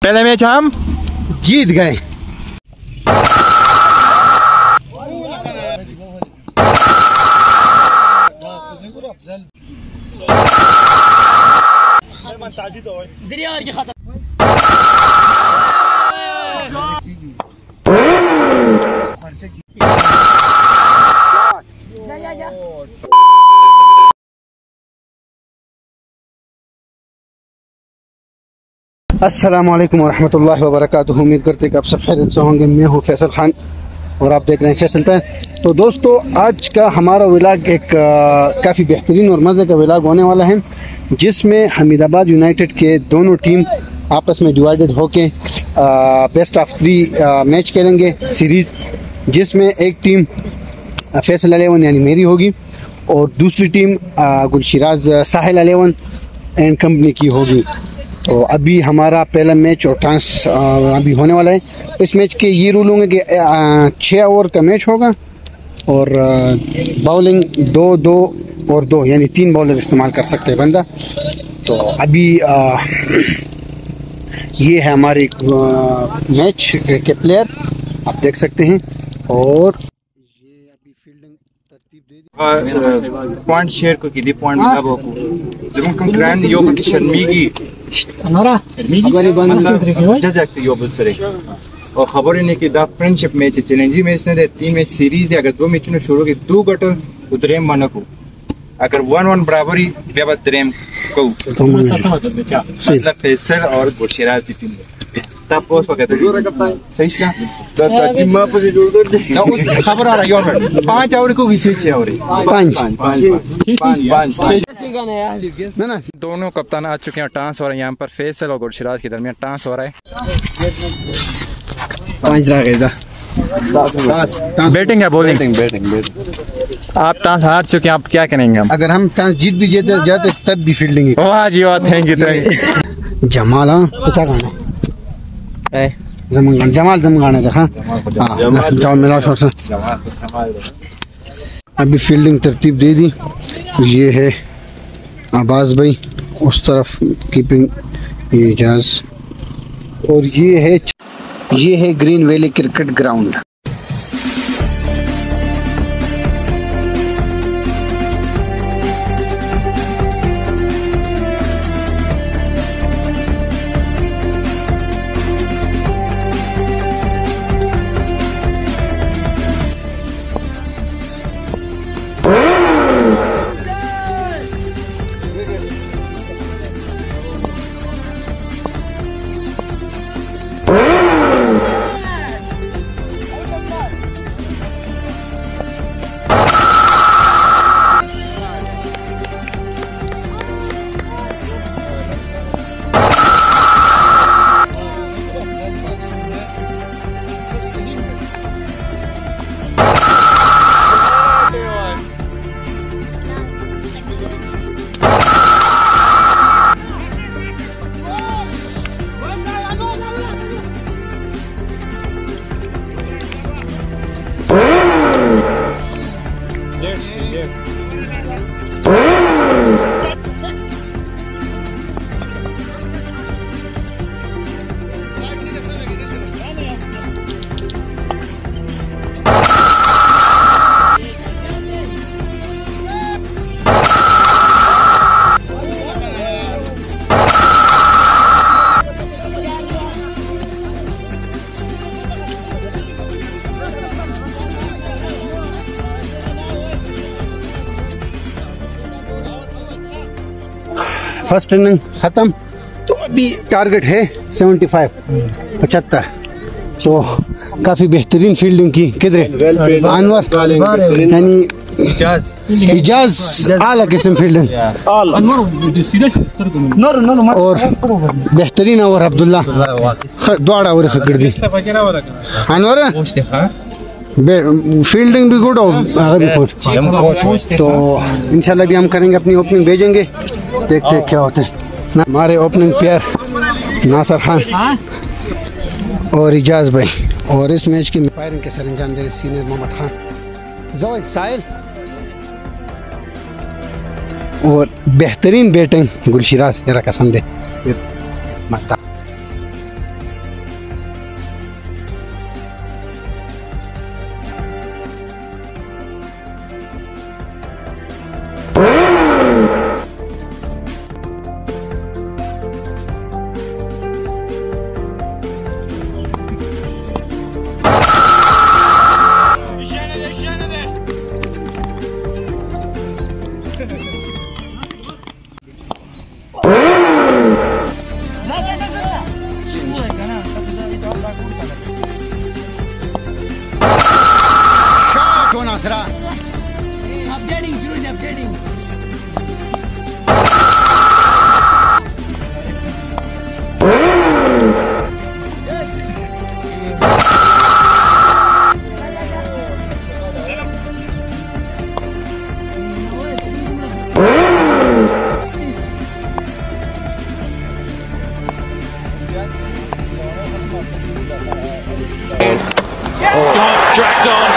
पहले मैच हम जीत गए। अस्सलामुअलैकुम वरहमतुल्लाहि वबरकातुहू। उम्मीद करते हैं कि आप सब खैरियत से होंगे। मैं हूँ फैसल खान और आप देख रहे हैं फैसल टाइम। तो दोस्तों, आज का हमारा व्लॉग एक काफ़ी बेहतरीन और मज़े का व्लॉग होने वाला है, जिसमें हमीदाबाद यूनाइटेड के दोनों टीम आपस में डिवाइडेड होके बेस्ट ऑफ 3 मैच खेलेंगे सीरीज़, जिसमें एक टीम फैसल 11 यानी मेरी होगी और दूसरी टीम गुलशिराज साहिल 11 एंड कंपनी की होगी। तो अभी हमारा पहला मैच और ट्रांस अभी होने वाला है। इस मैच के ये रूल होंगे कि 6 ओवर का मैच होगा और बॉलिंग 2-2 और 2 यानी 3 बॉलर इस्तेमाल कर सकते हैं बंदा। तो अभी ये है हमारे मैच के प्लेयर, आप देख सकते हैं। और ये अभी फील्डिंग तरतीब दे दी पॉइंट शेयर को किती पॉइंट मिळावं जरूर कंक्रांत योग की शर्मीगी जजाकती योग सरे और खबर है कि the friendship match challenging match ने दे 3 मैच सीरीज दे अगर 2 मैच ने शुरू के 2 गटल उतरे मनको अगर 1-1 बराबरी बेबा द्रेम को मतलब फैसल और गुलशिराज की टीम तब पोस वगैरह सही का तो टीम में पोस जोड़ दे ना उस खबर आ रहा है यार 5 ओवर को पीछे 6 ओवर 5 ना दोनों कप्तान आ चुके हैं। टांस हो रहा है यहाँ पर फैसल और गुलशिराज के दरमियान टांस हो रहा है। 5 रह गए। बैटिंग है बॉलिंग आप टांस हार चुके हैं, आप क्या करेंगे? हम अगर हम टांस जीत भी जाते तब भी फील्डिंग। वाह जी वाह, थैंक यू। जमाल पता गाना जमाल जमगाने देखा जाओ मेरा शॉट से। अभी फील्डिंग तरतीब दे दी। ये है अब्बास भाई, उस तरफ कीपिंग ये एजाज, और ये है green valley cricket ground. First inning खत्म, तो अभी टारगेट है 75। तो काफी बेहतरीन फील्डिंग की किधर अनवर यानी इजाज आला किस्म फील्डिंग और बेहतरीन ओवर अब्दुल्ला दोड़ा ओवर खकड़ दी अनवर फील्डिंग भी गुड हो। तो इंशाल्लाह भी हम करेंगे, अपनी ओपनिंग भेजेंगे, देखते हैं क्या होता है। हमारे ओपनिंग प्लेयर नासिर खान और इजाज भाई, और इस मैच की फायरिंग के सर अंजाम दे रहे सीनियर मोहम्मद खान जोय साहिल, और बेहतरीन बैटिंग गुलशिराज जरा कसम दे मस्त। Dragged on.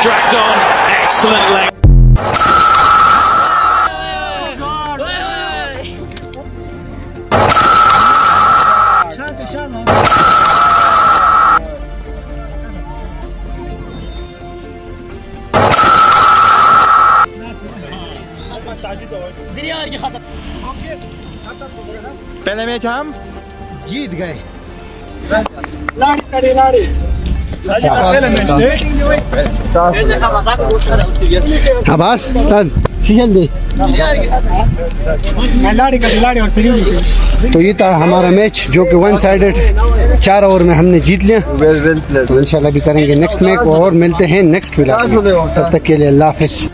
Dragged on. Excellent leg. पहले मैच हम जीत गए। अब्बास सीजन दे। तो ये था हमारा मैच जो कि 1 साइडेड 4 ओवर में हमने जीत लिया। तो इंशाल्लाह भी करेंगे नेक्स्ट मैच और मिलते हैं नेक्स्ट विलाग में। तब तक के लिए अल्लाह हाफिज़।